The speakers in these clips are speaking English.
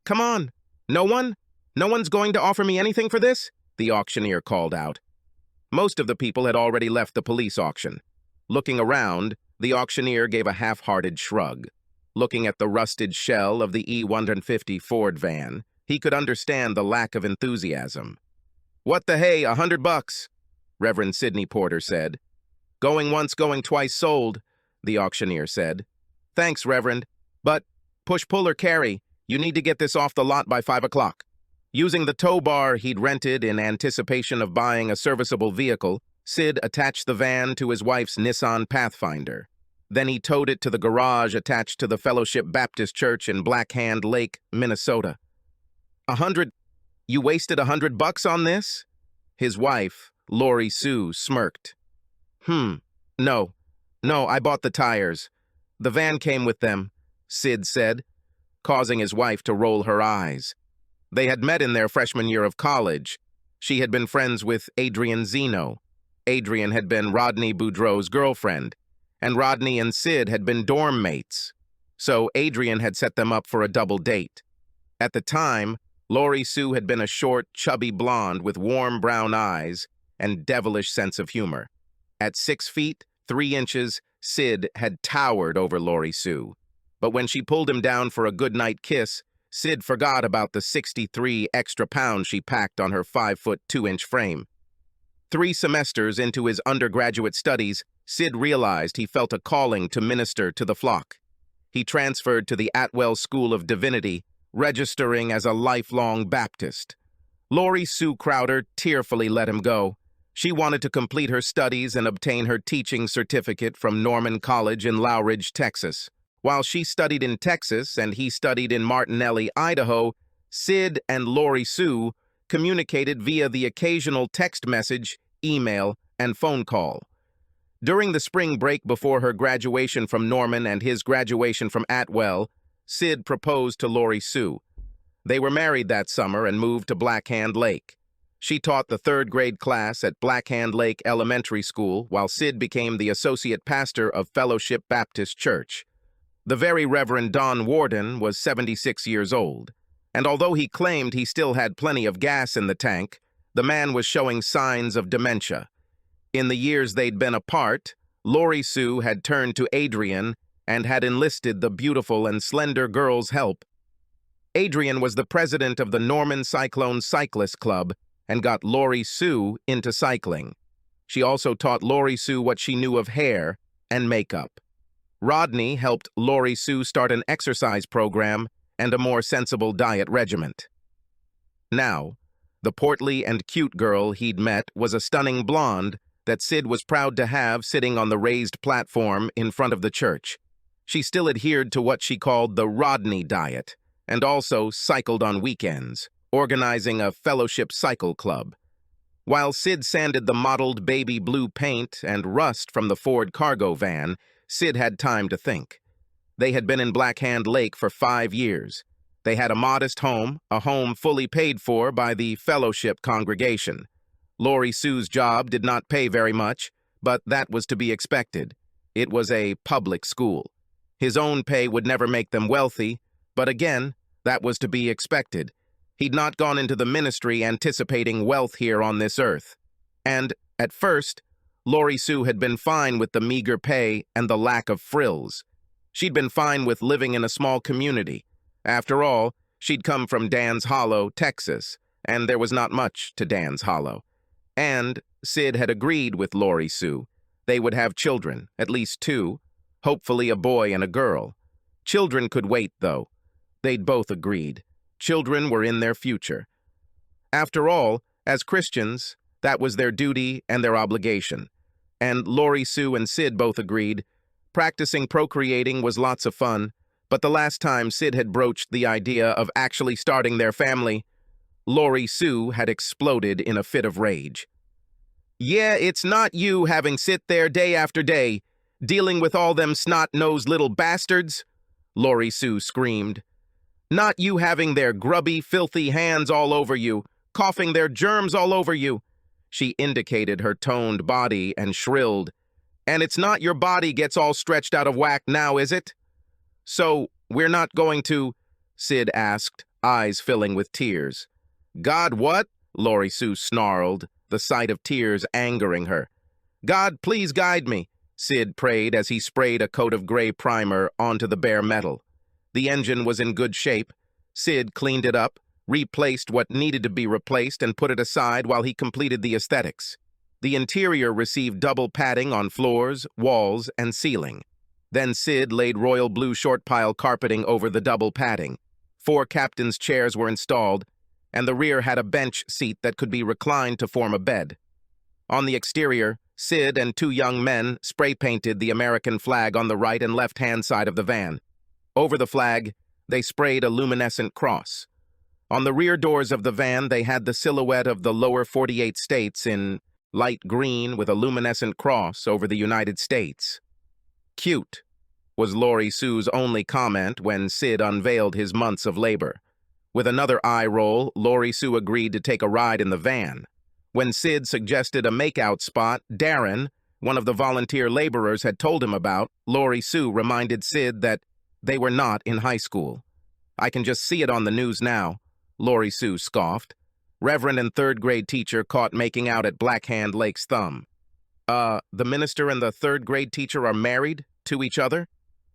Come on! No one? No one's going to offer me anything for this? The auctioneer called out. Most of the people had already left the police auction. Looking around, the auctioneer gave a half-hearted shrug. Looking at the rusted shell of the E-150 Ford van, he could understand the lack of enthusiasm. "What the hey, $100? Reverend Sidney Porter said. "Going once, going twice sold," the auctioneer said. "Thanks, Reverend. But, push, pull, or carry, you need to get this off the lot by 5 o'clock. Using the tow bar he'd rented in anticipation of buying a serviceable vehicle, Sid attached the van to his wife's Nissan Pathfinder. Then he towed it to the garage attached to the Fellowship Baptist Church in Black Hand Lake, Minnesota. "100? You wasted $100 on this?" His wife, Lori Sue, smirked. No, I bought the tires. The van came with them," Sid said, causing his wife to roll her eyes. They had met in their freshman year of college. She had been friends with Adrian Zeno. Adrian had been Rodney Boudreau's girlfriend, and Rodney and Sid had been dorm mates. So Adrian had set them up for a double date. At the time, Lori Sue had been a short, chubby blonde with warm brown eyes and devilish sense of humor. At 6 feet, 3 inches, Sid had towered over Lori Sue. But when she pulled him down for a goodnight kiss, Sid forgot about the 63 extra pounds she packed on her 5-foot 2-inch frame. 3 semesters into his undergraduate studies, Sid realized he felt a calling to minister to the flock. He transferred to the Atwell School of Divinity, registering as a lifelong Baptist. Lori Sue Crowder tearfully let him go. She wanted to complete her studies and obtain her teaching certificate from Norman College in Loudridge, Texas. While she studied in Texas and he studied in Martinelli, Idaho, Sid and Lori Sue communicated via the occasional text message, email, and phone call. During the spring break before her graduation from Norman and his graduation from Atwell, Sid proposed to Lori Sue. They were married that summer and moved to Black Hand Lake. She taught the 3rd grade class at Black Hand Lake Elementary School, while Sid became the associate pastor of Fellowship Baptist Church. The very Reverend Don Warden was 76 years old, and although he claimed he still had plenty of gas in the tank, the man was showing signs of dementia. In the years they'd been apart, Lori Sue had turned to Adrian and had enlisted the beautiful and slender girl's help. Adrian was the president of the Norman Cyclone Cyclist Club and got Lori Sue into cycling. She also taught Lori Sue what she knew of hair and makeup. Rodney helped Lori Sue start an exercise program and a more sensible diet regimen. Now, the portly and cute girl he'd met was a stunning blonde that Sid was proud to have sitting on the raised platform in front of the church. She still adhered to what she called the Rodney diet, and also cycled on weekends, organizing a fellowship cycle club. While Sid sanded the mottled baby blue paint and rust from the Ford cargo van, Sid had time to think. They had been in Black Hand Lake for 5 years. They had a modest home, a home fully paid for by the fellowship congregation. Lori Sue's job did not pay very much, but that was to be expected. It was a public school. His own pay would never make them wealthy, but again, that was to be expected. He'd not gone into the ministry anticipating wealth here on this earth. And, at first, Lori Sue had been fine with the meager pay and the lack of frills. She'd been fine with living in a small community. After all, she'd come from Dan's Hollow, Texas, and there was not much to Dan's Hollow. And Sid had agreed with Lori Sue. They would have children, at least 2, hopefully a boy and a girl. Children could wait, though. They'd both agreed. Children were in their future. After all, as Christians, that was their duty and their obligation. And Lori Sue and Sid both agreed. Practicing procreating was lots of fun, but the last time Sid had broached the idea of actually starting their family, Lori Sue had exploded in a fit of rage. "Yeah, it's not you having sit there day after day, dealing with all them snot-nosed little bastards," Lori Sue screamed. "Not you having their grubby, filthy hands all over you, coughing their germs all over you." She indicated her toned body and shrilled. "And it's not your body gets all stretched out of whack now, is it?" "So, we're not going to," Sid asked, eyes filling with tears. "God, what?" Lori Sue snarled, the sight of tears angering her. "God, please guide me," Sid prayed as he sprayed a coat of gray primer onto the bare metal. The engine was in good shape. Sid cleaned it up, replaced what needed to be replaced, and put it aside while he completed the aesthetics. The interior received double padding on floors, walls, and ceiling. Then Sid laid royal blue short pile carpeting over the double padding. 4 captain's chairs were installed, and the rear had a bench seat that could be reclined to form a bed. On the exterior, Sid and 2 young men spray-painted the American flag on the right and left-hand side of the van. Over the flag, they sprayed a luminescent cross. On the rear doors of the van, they had the silhouette of the lower 48 states in light green with a luminescent cross over the United States. "Cute," was Lori Sue's only comment when Sid unveiled his months of labor. With another eye roll, Lori Sue agreed to take a ride in the van. When Sid suggested a makeout spot Darren, one of the volunteer laborers, had told him about, Lori Sue reminded Sid that they were not in high school. "I can just see it on the news now," Lori Sue scoffed. Reverend and 3rd-grade teacher caught making out at Blackhand Lake's thumb. The minister and the 3rd-grade teacher are married to each other?"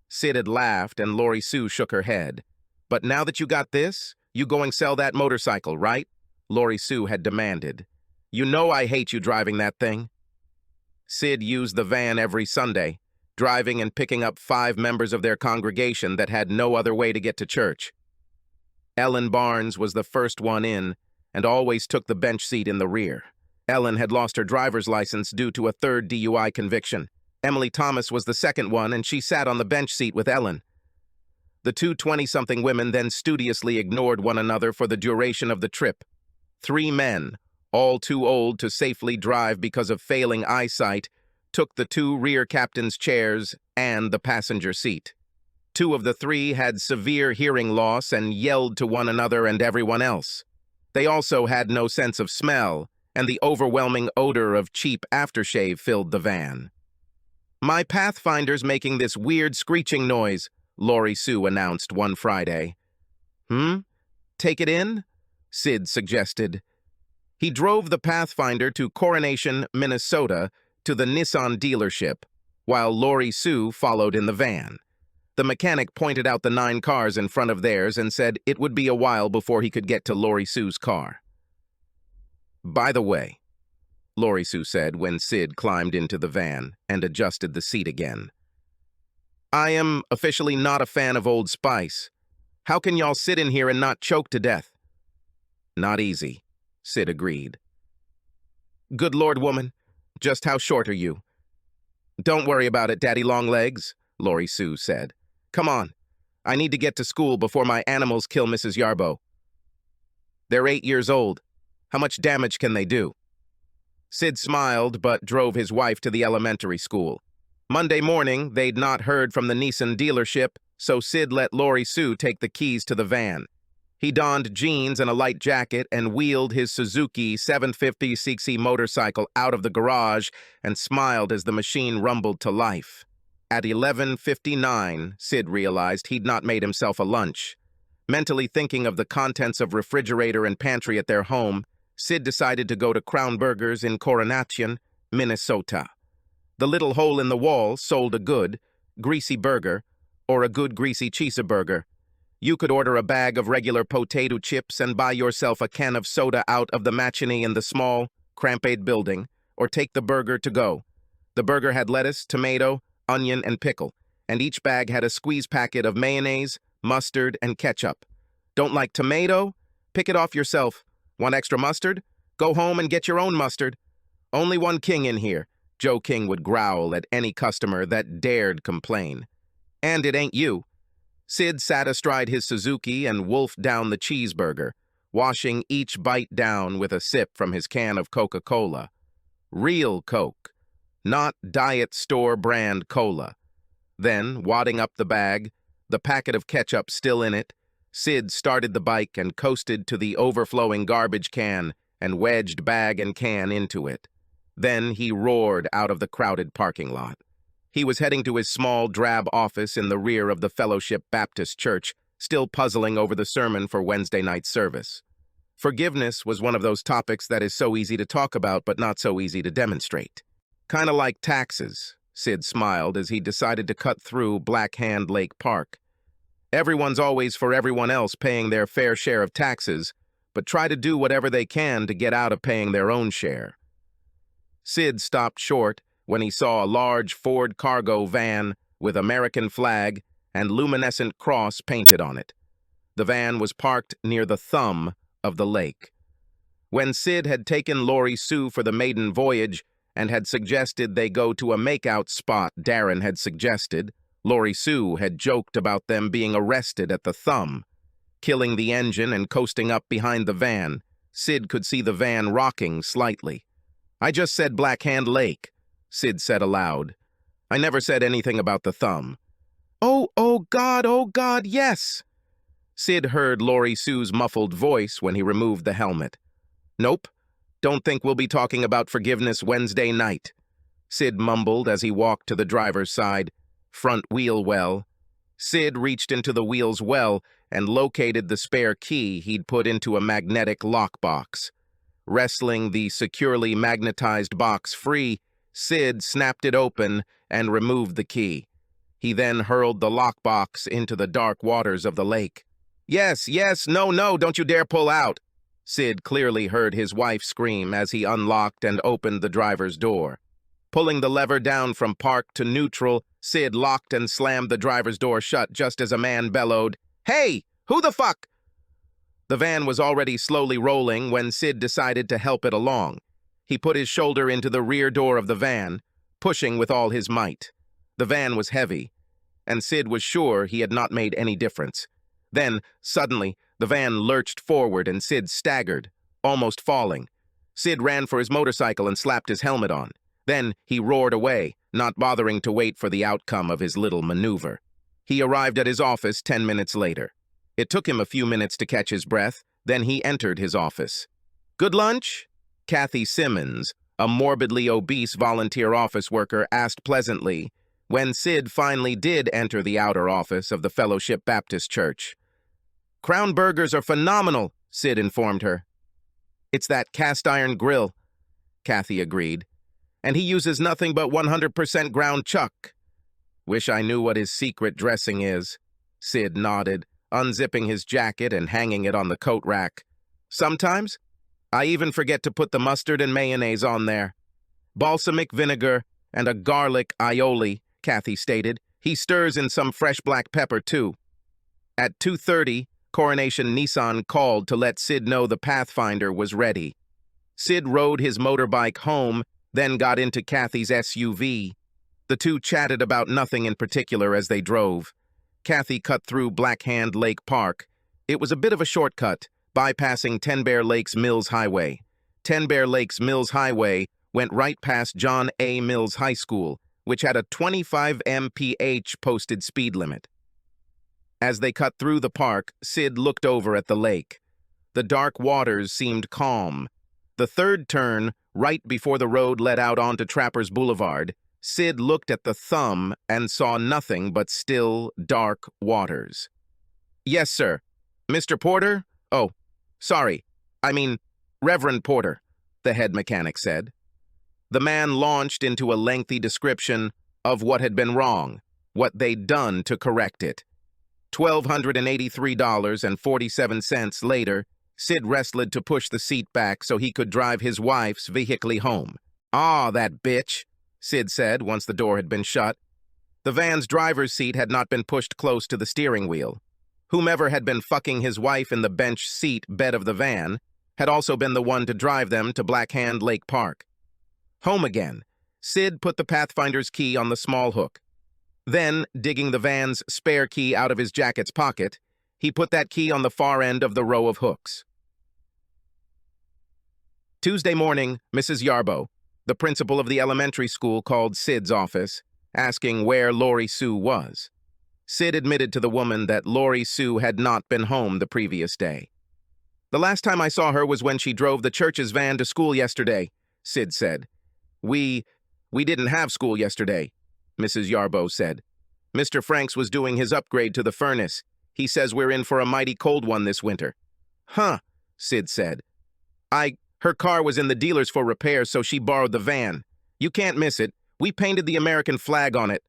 Sid had laughed, and Lori Sue shook her head. "But now that you got this, you going sell that motorcycle, right?" Lori Sue had demanded. "You know I hate you driving that thing." Sid used the van every Sunday, driving and picking up 5 members of their congregation that had no other way to get to church. Ellen Barnes was the first one in, and always took the bench seat in the rear. Ellen had lost her driver's license due to a 3rd DUI conviction. Emily Thomas was the second one, and she sat on the bench seat with Ellen. The 2 20-something women then studiously ignored one another for the duration of the trip. 3 men, all too old to safely drive because of failing eyesight, took the 2 rear captain's chairs and the passenger seat. 2 of the 3 had severe hearing loss and yelled to one another and everyone else. They also had no sense of smell, and the overwhelming odor of cheap aftershave filled the van. "My Pathfinder's making this weird screeching noise," Lori Sue announced one Friday. Take it in?" Sid suggested. He drove the Pathfinder to Coronation, Minnesota, to the Nissan dealership, while Lori Sue followed in the van. The mechanic pointed out the 9 cars in front of theirs and said it would be a while before he could get to Lori Sue's car. "By the way," Lori Sue said when Sid climbed into the van and adjusted the seat again, "I am officially not a fan of Old Spice. How can y'all sit in here and not choke to death?" "Not easy," Sid agreed. "Good Lord, woman, just how short are you?" "Don't worry about it, Daddy Longlegs," Lori Sue said. "Come on, I need to get to school before my animals kill Mrs. Yarbo." "They're 8 years old. How much damage can they do?" Sid smiled but drove his wife to the elementary school. Monday morning, they'd not heard from the Nissan dealership, so Sid let Lori Sue take the keys to the van. He donned jeans and a light jacket and wheeled his Suzuki 750cc motorcycle out of the garage and smiled as the machine rumbled to life. At 11:59, Sid realized he'd not made himself a lunch. Mentally thinking of the contents of refrigerator and pantry at their home, Sid decided to go to Crown Burgers in Coronation, Minnesota. The little hole in the wall sold a good, greasy burger or a good greasy cheeseburger. You could order a bag of regular potato chips and buy yourself a can of soda out of the machinee in the small, cramped building, or take the burger to go. The burger had lettuce, tomato, onion, and pickle, and each bag had a squeeze packet of mayonnaise, mustard, and ketchup. Don't like tomato? Pick it off yourself. Want extra mustard? Go home and get your own mustard. Only one king in here, Joe King would growl at any customer that dared complain. And it ain't you. Sid sat astride his Suzuki and wolfed down the cheeseburger, washing each bite down with a sip from his can of Coca-Cola. Real Coke, not diet store brand cola. Then, wadding up the bag, the packet of ketchup still in it, Sid started the bike and coasted to the overflowing garbage can and wedged bag and can into it. Then he roared out of the crowded parking lot. He was heading to his small, drab office in the rear of the Fellowship Baptist Church, still puzzling over the sermon for Wednesday night service. Forgiveness was one of those topics that is so easy to talk about but not so easy to demonstrate. Kinda like taxes, Sid smiled as he decided to cut through Black Hand Lake Park. Everyone's always for everyone else paying their fair share of taxes, but try to do whatever they can to get out of paying their own share. Sid stopped short when he saw a large Ford cargo van with American flag and luminescent cross painted on it. The van was parked near the thumb of the lake. When Sid had taken Lori Sue for the maiden voyage and had suggested they go to a makeout spot Darren had suggested, Lori Sue had joked about them being arrested at the thumb. Killing the engine and coasting up behind the van, Sid could see the van rocking slightly. "I just said Black Hand Lake," Sid said aloud. "I never said anything about the thumb." Oh God, yes!" Sid heard Lori Sue's muffled voice when he removed the helmet. "Nope, don't think we'll be talking about forgiveness Wednesday night," Sid mumbled as he walked to the driver's side. Front wheel well. Sid reached into the wheel's well and located the spare key he'd put into a magnetic lockbox. Wrestling the securely magnetized box free, Sid snapped it open and removed the key. He then hurled the lockbox into the dark waters of the lake. Yes, no, don't you dare pull out!" Sid clearly heard his wife scream as he unlocked and opened the driver's door. Pulling the lever down from park to neutral, Sid locked and slammed the driver's door shut just as a man bellowed, "Hey, who the fuck?" The van was already slowly rolling when Sid decided to help it along. He put his shoulder into the rear door of the van, pushing with all his might. The van was heavy, and Sid was sure he had not made any difference. Then, suddenly, the van lurched forward and Sid staggered, almost falling. Sid ran for his motorcycle and slapped his helmet on. Then he roared away, not bothering to wait for the outcome of his little maneuver. He arrived at his office 10 minutes later. It took him a few minutes to catch his breath, then he entered his office. "Good lunch?" Kathy Simmons, a morbidly obese volunteer office worker, asked pleasantly when Sid finally did enter the outer office of the Fellowship Baptist Church. "Crown burgers are phenomenal," Sid informed her. "It's that cast-iron grill," Kathy agreed. "And he uses nothing but 100% ground chuck." "Wish I knew what his secret dressing is," Sid nodded, unzipping his jacket and hanging it on the coat rack. "Sometimes, I even forget to put the mustard and mayonnaise on there. Balsamic vinegar and a garlic aioli," Kathy stated. "He stirs in some fresh black pepper, too." At 2:30, Coronation Nissan called to let Sid know the Pathfinder was ready. Sid rode his motorbike home, then got into Kathy's SUV. The two chatted about nothing in particular as they drove. Kathy cut through Black Hand Lake Park. It was a bit of a shortcut, bypassing Ten Bear Lakes Mills Highway. Ten Bear Lakes Mills Highway went right past John A. Mills High School, which had a 25 mph posted speed limit. As they cut through the park, Sid looked over at the lake. The dark waters seemed calm. The third turn, right before the road led out onto Trappers Boulevard, Sid looked at the thumb and saw nothing but still, dark waters. "Yes, sir. Mr. Porter? Oh, sorry. I mean, Reverend Porter," the head mechanic said. The man launched into a lengthy description of what had been wrong, what they'd done to correct it. $1,283.47 later, Sid wrestled to push the seat back so he could drive his wife's vehicle home. "Ah, that bitch," Sid said once the door had been shut. The van's driver's seat had not been pushed close to the steering wheel. Whomever had been fucking his wife in the bench seat bed of the van had also been the one to drive them to Black Hand Lake Park. Home again, Sid put the Pathfinder's key on the small hook. Then, digging the van's spare key out of his jacket's pocket, he put that key on the far end of the row of hooks. Tuesday morning, Mrs. Yarbo, the principal of the elementary school, called Sid's office, asking where Lori Sue was. Sid admitted to the woman that Lori Sue had not been home the previous day. "The last time I saw her was when she drove the church's van to school yesterday," Sid said. We didn't have school yesterday," Mrs. Yarbo said. "Mr. Franks was doing his upgrade to the furnace. He says we're in for a mighty cold one this winter. Huh, Sid said. Her car was in the dealer's for repairs, so she borrowed the van. You can't miss it. We painted the American flag on it.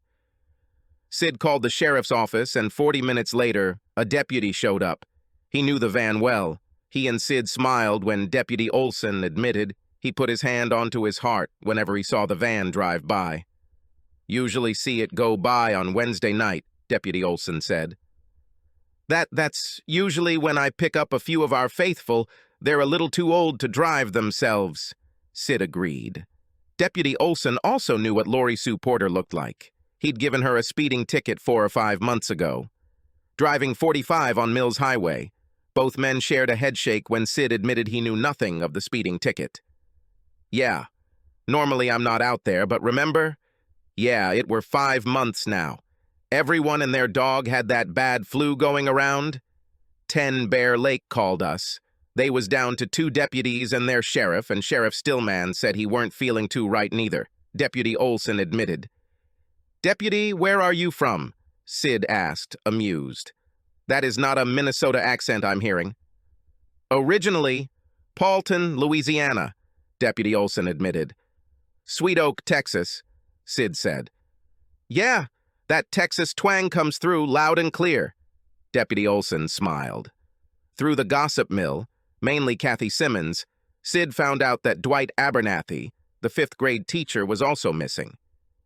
Sid called the sheriff's office, and 40 minutes later, a deputy showed up. He knew the van well. He and Sid smiled when Deputy Olson admitted he put his hand onto his heart whenever he saw the van drive by. Usually see it go by on Wednesday night, Deputy Olson said. That's usually when I pick up a few of our faithful. They're a little too old to drive themselves, Sid agreed. Deputy Olson also knew what Lori Sue Porter looked like. He'd given her a speeding ticket 4 or 5 months ago. Driving 45 on Mills Highway. Both men shared a headshake when Sid admitted he knew nothing of the speeding ticket. Yeah, normally I'm not out there, but remember? Yeah, it were 5 months now. Everyone and their dog had that bad flu going around. 10 Bear Lake called us. They was down to 2 deputies and their sheriff, and Sheriff Stillman said he weren't feeling too right neither, Deputy Olson admitted. Deputy, where are you from? Sid asked, amused. That is not a Minnesota accent I'm hearing. Originally, Paulton, Louisiana, Deputy Olson admitted. Sweet Oak, Texas, Sid said. Yeah, that Texas twang comes through loud and clear. Deputy Olson smiled. Through the gossip mill, mainly Kathy Simmons, Sid found out that Dwight Abernathy, the 5th grade teacher, was also missing.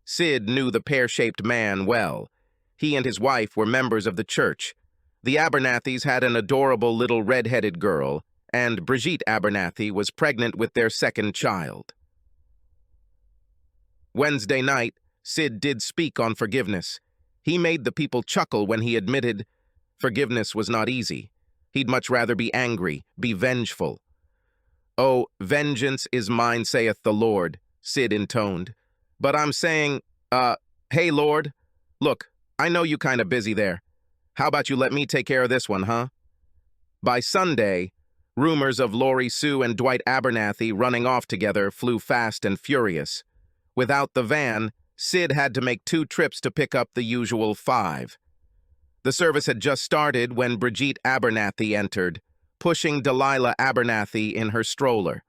Sid knew the pear-shaped man well. He and his wife were members of the church. The Abernathys had an adorable little red-headed girl, and Brigitte Abernathy was pregnant with their 2nd child. Wednesday night, Sid did speak on forgiveness. He made the people chuckle when he admitted forgiveness was not easy. He'd much rather be angry, be vengeful. Oh, vengeance is mine, saith the Lord, Sid intoned. But I'm saying, hey, Lord, look, I know you kinda busy there. How about you let me take care of this one, huh? By Sunday, rumors of Lori Sue and Dwight Abernathy running off together flew fast and furious. Without the van, Sid had to make 2 trips to pick up the usual 5. The service had just started when Brigitte Abernathy entered, pushing Delilah Abernathy in her stroller.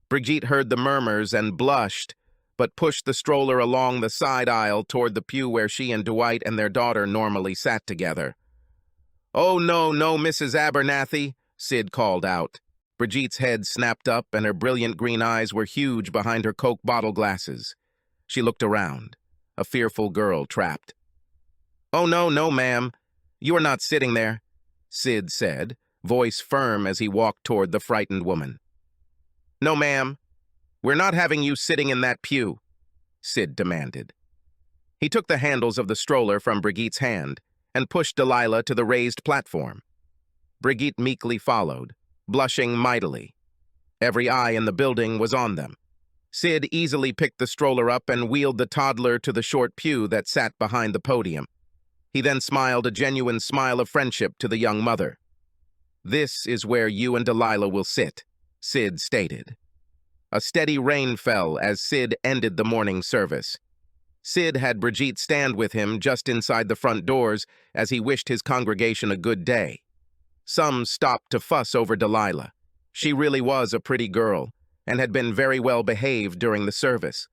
Brigitte heard the murmurs and blushed, but pushed the stroller along the side aisle toward the pew where she and Dwight and their daughter normally sat together. Oh, no, Mrs. Abernathy, Sid called out. Brigitte's head snapped up and her brilliant green eyes were huge behind her Coke bottle glasses. She looked around, a fearful girl trapped. Oh, no, ma'am. You are not sitting there, Sid said, voice firm as he walked toward the frightened woman. No, ma'am. We're not having you sitting in that pew, Sid demanded. He took the handles of the stroller from Brigitte's hand and pushed Delilah to the raised platform. Brigitte meekly followed, blushing mightily. Every eye in the building was on them. Sid easily picked the stroller up and wheeled the toddler to the short pew that sat behind the podium. He then smiled a genuine smile of friendship to the young mother. This is where you and Delilah will sit, Sid stated. A steady rain fell as Sid ended the morning service. Sid had Brigitte stand with him just inside the front doors as he wished his congregation a good day. Some stopped to fuss over Delilah. She really was a pretty girl and had been very well behaved during the service.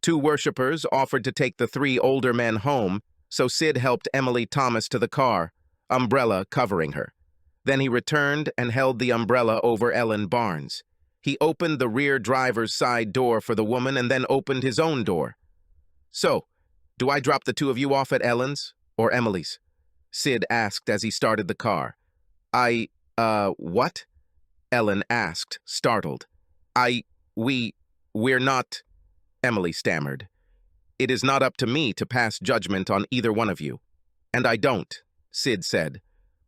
2 worshipers offered to take the 3 older men home, so Sid helped Emily Thomas to the car, umbrella covering her. Then he returned and held the umbrella over Ellen Barnes. He opened the rear driver's side door for the woman and then opened his own door. So, do I drop the 2 of you off at Ellen's or Emily's? Sid asked as he started the car. What? Ellen asked, startled. We're not, Emily stammered. It is not up to me to pass judgment on either one of you. And I don't, Sid said,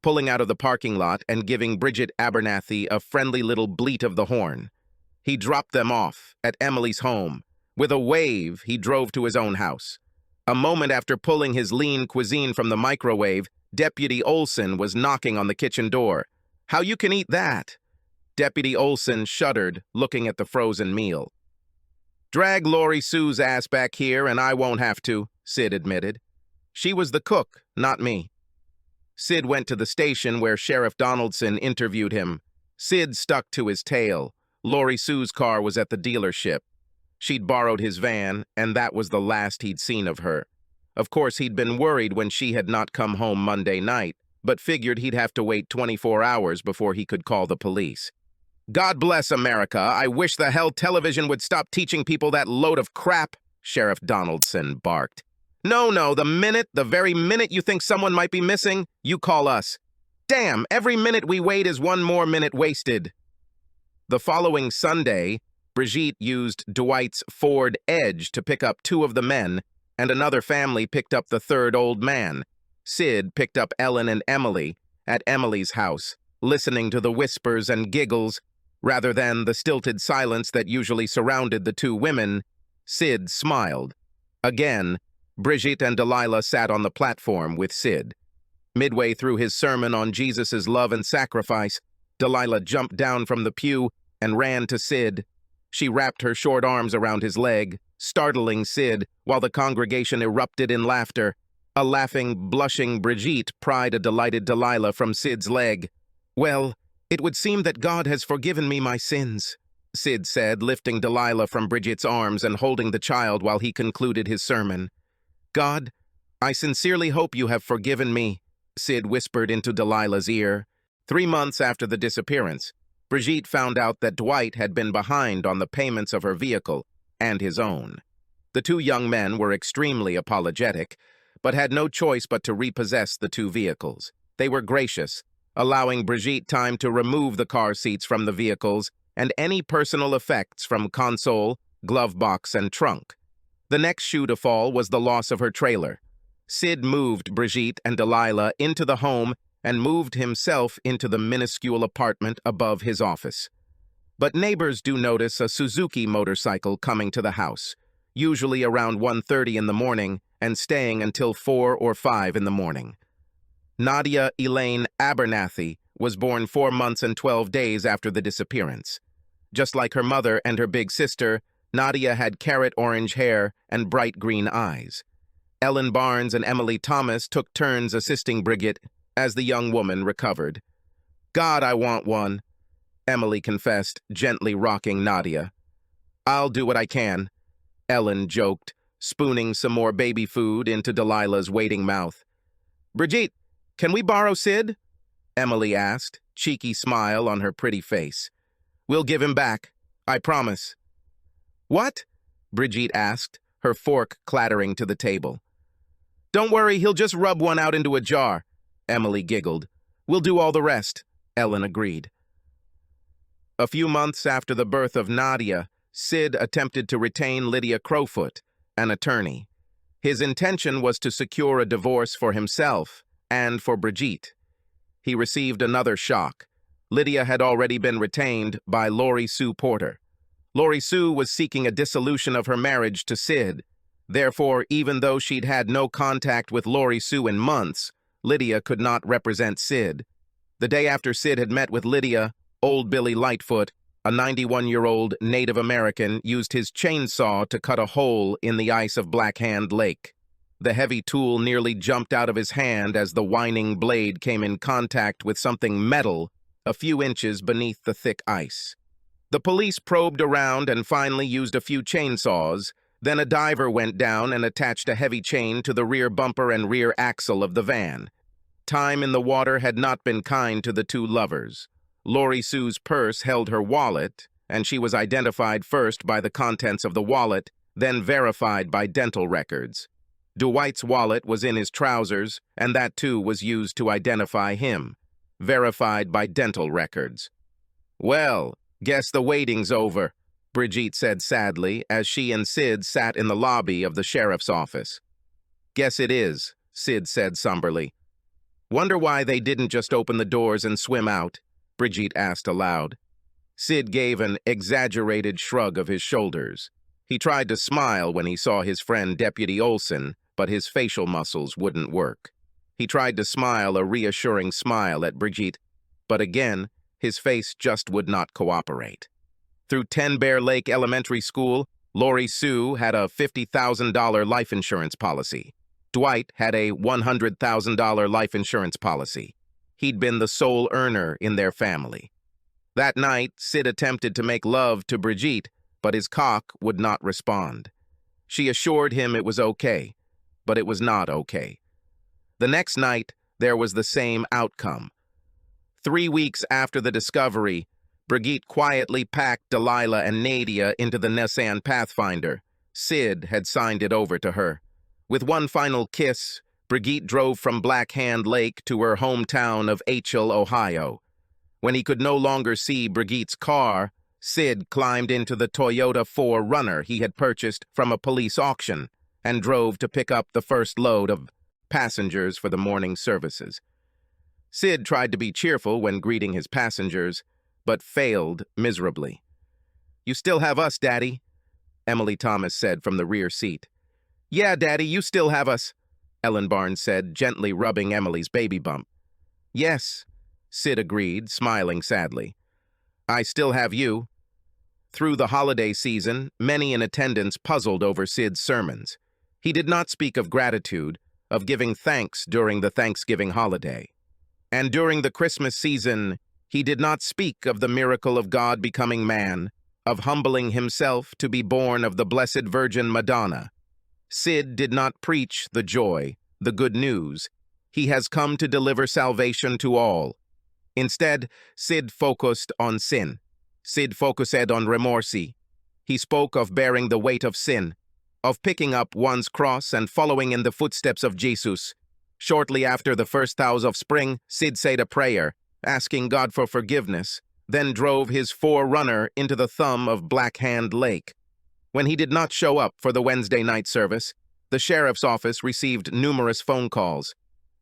pulling out of the parking lot and giving Brigitte Abernathy a friendly little bleat of the horn. He dropped them off at Emily's home. With a wave, he drove to his own house. A moment after pulling his lean cuisine from the microwave, Deputy Olson was knocking on the kitchen door. How you can eat that? Deputy Olson shuddered, looking at the frozen meal. Drag Lori Sue's ass back here and I won't have to, Sid admitted. She was the cook, not me. Sid went to the station where Sheriff Donaldson interviewed him. Sid stuck to his tail. Lori Sue's car was at the dealership. She'd borrowed his van, and that was the last he'd seen of her. Of course, he'd been worried when she had not come home Monday night, but figured he'd have to wait 24 hours before he could call the police. God bless America. I wish the hell television would stop teaching people that load of crap, Sheriff Donaldson barked. No, the very minute you think someone might be missing, you call us. Damn, every minute we wait is one more minute wasted. The following Sunday, Brigitte used Dwight's Ford Edge to pick up 2 of the men, and another family picked up the 3rd old man. Sid picked up Ellen and Emily at Emily's house, listening to the whispers and giggles rather than the stilted silence that usually surrounded the 2 women. Sid smiled. Again, Brigitte and Delilah sat on the platform with Sid. Midway through his sermon on Jesus' love and sacrifice, Delilah jumped down from the pew and ran to Sid. She wrapped her short arms around his leg, startling Sid, while the congregation erupted in laughter. A laughing, blushing Brigitte pried a delighted Delilah from Sid's leg. Well, it would seem that God has forgiven me my sins, Sid said, lifting Delilah from Brigitte's arms and holding the child while he concluded his sermon. God, I sincerely hope you have forgiven me, Sid whispered into Delilah's ear. 3 months after the disappearance, Brigitte found out that Dwight had been behind on the payments of her vehicle and his own. The 2 young men were extremely apologetic, but had no choice but to repossess the 2 vehicles. They were gracious, allowing Brigitte time to remove the car seats from the vehicles and any personal effects from console, glove box, and trunk. The next shoe to fall was the loss of her trailer. Sid moved Brigitte and Delilah into the home and moved himself into the minuscule apartment above his office. But neighbors do notice a Suzuki motorcycle coming to the house, usually around 1:30 in the morning and staying until 4 or 5 in the morning. Nadia Elaine Abernathy was born 4 months and 12 days after the disappearance. Just like her mother and her big sister, Nadia had carrot orange hair and bright green eyes. Ellen Barnes and Emily Thomas took turns assisting Brigitte as the young woman recovered. God, I want one, Emily confessed, gently rocking Nadia. I'll do what I can, Ellen joked, spooning some more baby food into Delilah's waiting mouth. Brigitte, can we borrow Sid? Emily asked, cheeky smile on her pretty face. We'll give him back, I promise. What? Brigitte asked, her fork clattering to the table. Don't worry, he'll just rub one out into a jar, Emily giggled. We'll do all the rest, Ellen agreed. A few months after the birth of Nadia, Sid attempted to retain Lydia Crowfoot, an attorney. His intention was to secure a divorce for himself and for Brigitte. He received another shock. Lydia had already been retained by Lori Sue Porter. Lori Sue was seeking a dissolution of her marriage to Sid. Therefore, even though she'd had no contact with Lori Sue in months, Lydia could not represent Sid. The day after Sid had met with Lydia, Old Billy Lightfoot, a 91-year-old Native American, used his chainsaw to cut a hole in the ice of Black Hand Lake. The heavy tool nearly jumped out of his hand as the whining blade came in contact with something metal a few inches beneath the thick ice. The police probed around and finally used a few chainsaws. Then a diver went down and attached a heavy chain to the rear bumper and rear axle of the van. Time in the water had not been kind to the 2 lovers. Lori Sue's purse held her wallet, and she was identified first by the contents of the wallet, then verified by dental records. Dwight's wallet was in his trousers, and that too was used to identify him, verified by dental records. Well, guess the waiting's over, Brigitte said sadly as she and Sid sat in the lobby of the sheriff's office. Guess it is, Sid said somberly. Wonder why they didn't just open the doors and swim out, Brigitte asked aloud. Sid gave an exaggerated shrug of his shoulders. He tried to smile when he saw his friend Deputy Olson, but his facial muscles wouldn't work. He tried to smile a reassuring smile at Brigitte, but again, his face just would not cooperate. Through 10 Bear Lake Elementary School, Lori Sue had a $50,000 life insurance policy. Dwight had a $100,000 life insurance policy. He'd been the sole earner in their family. That night, Sid attempted to make love to Brigitte, but his cock would not respond. She assured him it was okay, but it was not okay. The next night, there was the same outcome. 3 weeks after the discovery, Brigitte quietly packed Delilah and Nadia into the Nissan Pathfinder. Sid had signed it over to her. With one final kiss, Brigitte drove from Black Hand Lake to her hometown of Achel, Ohio. When he could no longer see Brigitte's car, Sid climbed into the Toyota 4Runner he had purchased from a police auction and drove to pick up the first load of passengers for the morning services. Sid tried to be cheerful when greeting his passengers, but failed miserably. "You still have us, Daddy," Emily Thomas said from the rear seat. "Yeah, Daddy, you still have us," Ellen Barnes said, gently rubbing Emily's baby bump. "Yes," Sid agreed, smiling sadly. "I still have you." Through the holiday season, many in attendance puzzled over Sid's sermons. He did not speak of gratitude, of giving thanks during the Thanksgiving holiday. And during the Christmas season, he did not speak of the miracle of God becoming man, of humbling himself to be born of the Blessed Virgin Madonna. Sid did not preach the joy, the good news. He has come to deliver salvation to all. Instead, Sid focused on sin. Sid focused on remorse. He spoke of bearing the weight of sin, of picking up one's cross and following in the footsteps of Jesus. Shortly after the first thaws of spring, Sid said a prayer, asking God for forgiveness, then drove his 4Runner into the thumb of Black Hand Lake. When he did not show up for the Wednesday night service, the sheriff's office received numerous phone calls.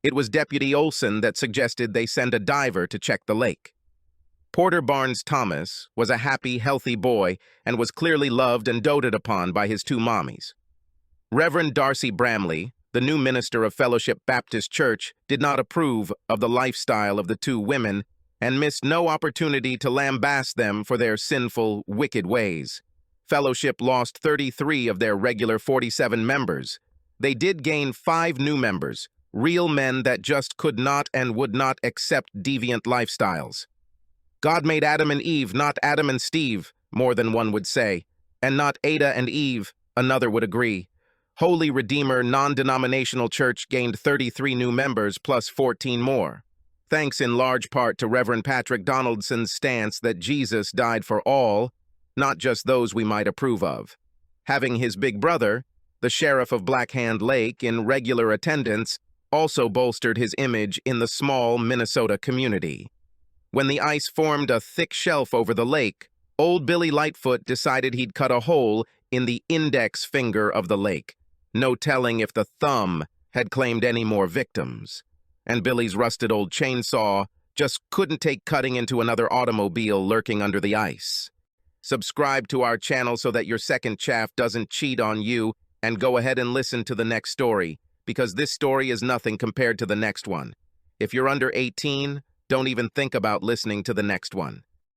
It was Deputy Olson that suggested they send a diver to check the lake. Porter Barnes Thomas was a happy, healthy boy and was clearly loved and doted upon by his two mommies. Reverend Darcy Bramley, the new minister of Fellowship Baptist Church, did not approve of the lifestyle of the two women and missed no opportunity to lambaste them for their sinful, wicked ways. Fellowship lost 33 of their regular 47 members. They did gain 5 new members, real men that just could not and would not accept deviant lifestyles. God made Adam and Eve, not Adam and Steve, more than one would say, and not Ada and Eve, another would agree. Holy Redeemer Non-Denominational Church gained 33 new members plus 14 more, thanks in large part to Reverend Patrick Donaldson's stance that Jesus died for all, not just those we might approve of. Having his big brother, the sheriff of Black Hand Lake, in regular attendance, also bolstered his image in the small Minnesota community. When the ice formed a thick shelf over the lake, old Billy Lightfoot decided he'd cut a hole in the index finger of the lake. No telling if the thumb had claimed any more victims. And Billy's rusted old chainsaw just couldn't take cutting into another automobile lurking under the ice. Subscribe to our channel so that your second chaff doesn't cheat on you, and go ahead and listen to the next story, because this story is nothing compared to the next one. If you're under 18, don't even think about listening to the next one.